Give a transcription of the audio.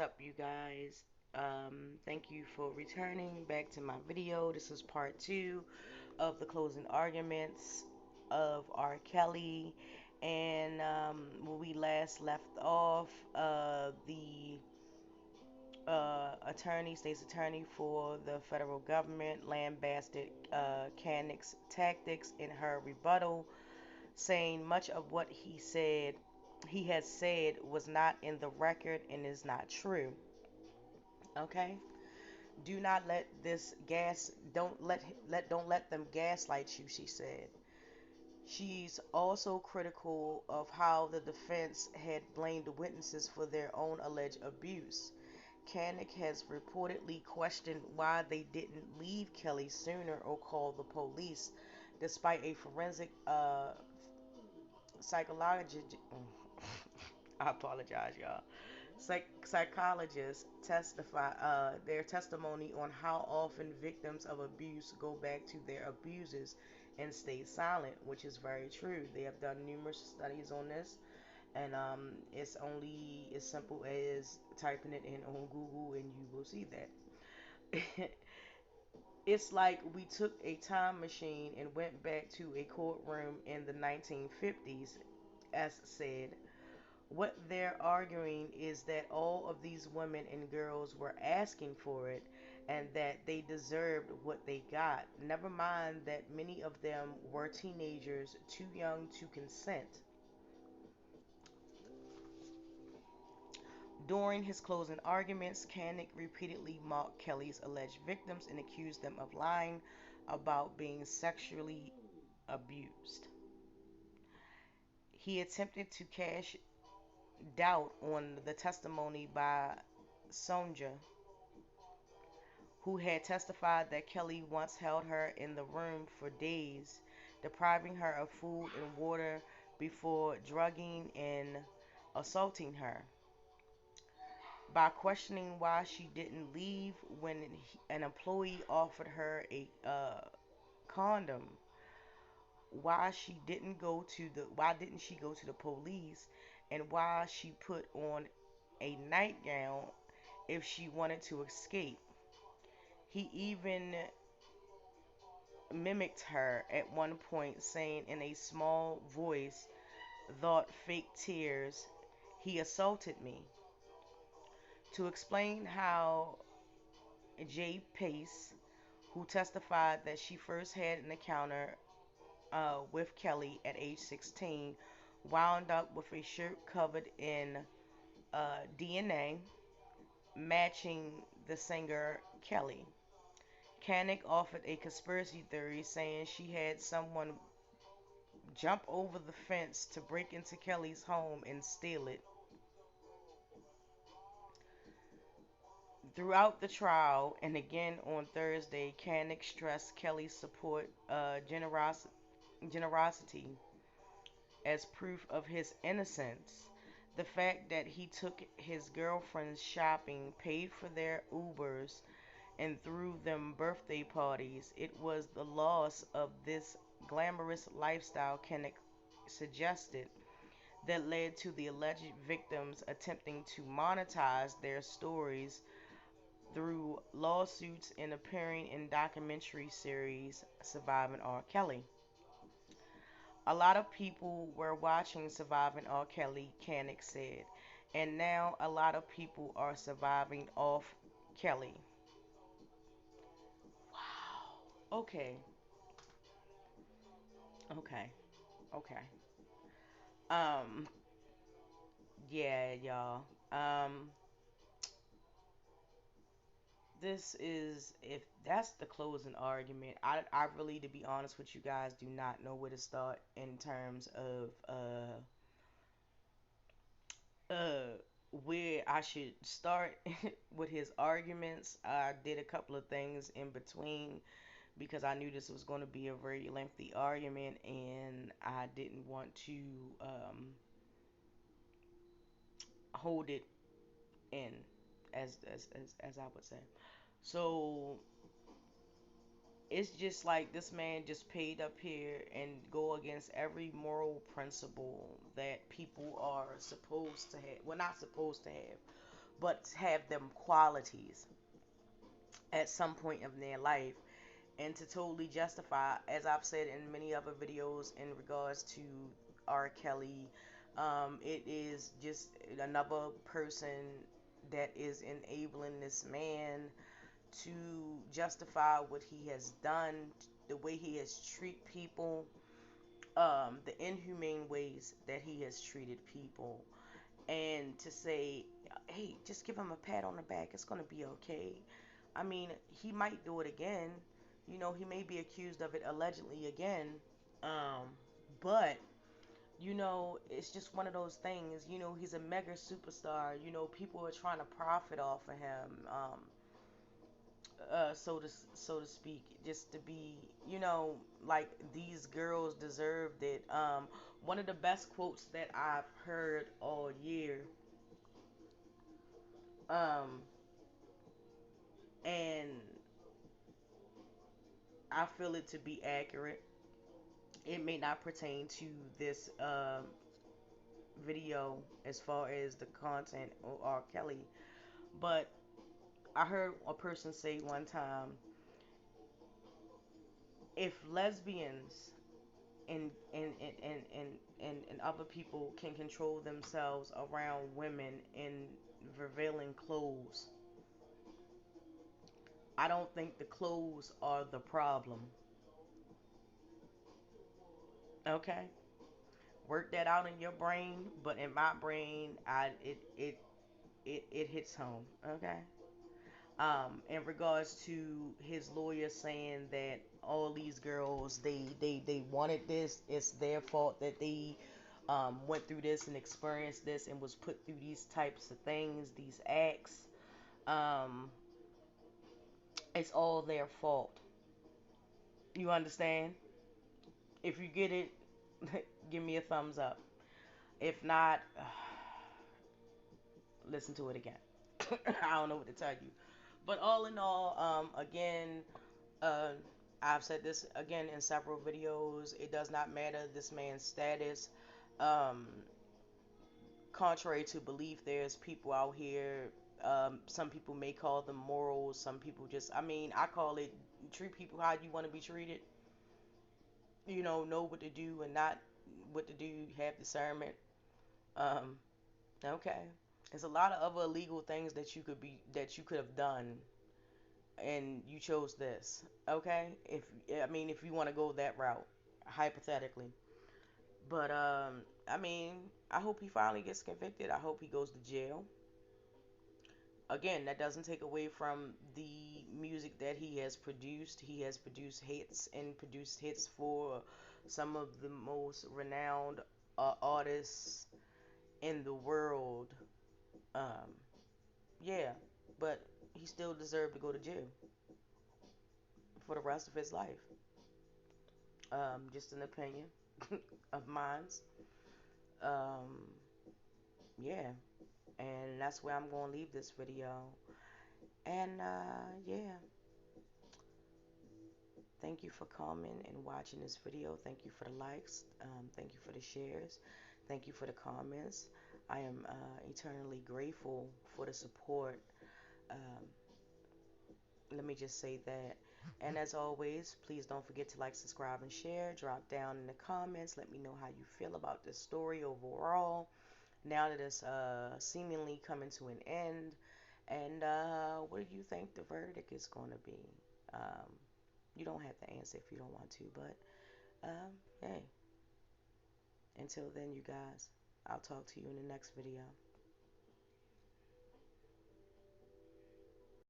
up, you guys? Thank you for returning back to my video. This is part two of the closing arguments of R. Kelly. And when we last left off, the state's attorney for the federal government, lambasted Kanek's tactics in her rebuttal, saying much of what he has said was not in the record and is not true. Okay? Do not let this gas don't let them gaslight you, she said. She's also critical of how the defense had blamed witnesses for their own alleged abuse. Kanek has reportedly questioned why they didn't leave Kelly sooner or call the police, despite a forensic psychologist. I apologize, y'all. Psychologists testify their testimony on how often victims of abuse go back to their abusers and stay silent, which is very true. They have done numerous studies on this, and it's only as simple as typing it in on Google, and you will see that. It's like we took a time machine and went back to a courtroom in the 1950s, as said. What they're arguing is that all of these women and girls were asking for it and that they deserved what they got. Never mind that many of them were teenagers too young to consent. During his closing arguments, Kanek repeatedly mocked Kelly's alleged victims and accused them of lying about being sexually abused. He attempted to cast doubt on the testimony by Sonja, who had testified that Kelly once held her in the room for days, depriving her of food and water before drugging and assaulting her. By questioning why she didn't leave when an employee offered her a condom, why didn't she go to the police, and why she put on a nightgown if she wanted to escape. He even mimicked her at one point, saying in a small voice, "Thought fake tears. He assaulted me." To explain how Jay Pace, who testified that she first had an encounter with Kelly at age 16, wound up with a shirt covered in DNA matching the singer Kelly. Kanek offered a conspiracy theory, saying she had someone jump over the fence to break into Kelly's home and steal it. Throughout the trial and again on Thursday, Kanek stressed Kelly's support generosity as proof of his innocence. The fact that he took his girlfriends shopping, paid for their Ubers, and threw them birthday parties. It was the loss of this glamorous lifestyle, Kenneth suggested, that led to the alleged victims attempting to monetize their stories through lawsuits and appearing in documentary series Surviving R. Kelly. A lot of people were watching Surviving R. Kelly, Kenneth said, and now a lot of people are surviving off Kelly. Wow. Okay. Okay. Okay. Um. Yeah, y'all. This is if that's the closing argument. I really, to be honest with you guys, do not know where to start in terms of where I should start with his arguments. I did a couple of things in between because I knew this was going to be a very lengthy argument, and I didn't want to hold it in, as I would say. So it's just like this man just paid up here and go against every moral principle that people are supposed to have. Well, not supposed to have, but have them qualities at some point of their life. And to totally justify, as I've said in many other videos in regards to R. Kelly, it is just another person that is enabling this man to justify what he has done, the way he has treated people, the inhumane ways that he has treated people, and to say, hey, just give him a pat on the back, it's gonna be okay. I mean, he might do it again. You know, he may be accused of it allegedly again. Um, but it's just one of those things. He's a mega superstar. People are trying to profit off of him. So to speak, just to be, like these girls deserved it. One of the best quotes that I've heard all year, um, and I feel it to be accurate. It may not pertain to this video as far as the content of R. Kelly, but I heard a person say one time, if lesbians and other people can control themselves around women in revealing clothes, I don't think the clothes are the problem. Okay? Work that out in your brain, but in my brain, it hits home. Okay? In regards to his lawyer saying that all these girls, they wanted this, it's their fault that they went through this and experienced this and was put through these types of things, these acts. um it's all their fault. You understand? If you get it, give me a thumbs up. If not, listen to it again. I don't know what to tell you. But all in all, again, uh, I've said this again in several videos. It does not matter this man's status. Um, Contrary to belief, there's people out here. Some people may call them morals. Some people just, I mean, I call it treat people how you want to be treated. Know what to do and not what to do. Have discernment. Um, okay. There's a lot of other illegal things that you could have done, and you chose this. Okay. If you want to go that route, hypothetically. But I mean, I hope he finally gets convicted. I hope he goes to jail. Again, that doesn't take away from the music that he has produced. He has produced hits and produced hits for some of the most renowned artists in the world. Um, yeah, but he still deserved to go to jail for the rest of his life. Just an opinion of mine's. Um, yeah, and that's where I'm going to leave this video. And yeah, thank you for coming and watching this video. Thank you for the likes. Thank you for the shares. Thank you for the comments. I am eternally grateful for the support. Um, Let me just say that. And as always, please don't forget to like, subscribe, and share. Drop down in the comments. Let me know how you feel about this story overall. Now that it's seemingly coming to an end. And what do you think the verdict is going to be? Um, you don't have to answer if you don't want to. But hey, until then, you guys, I'll talk to you in the next video.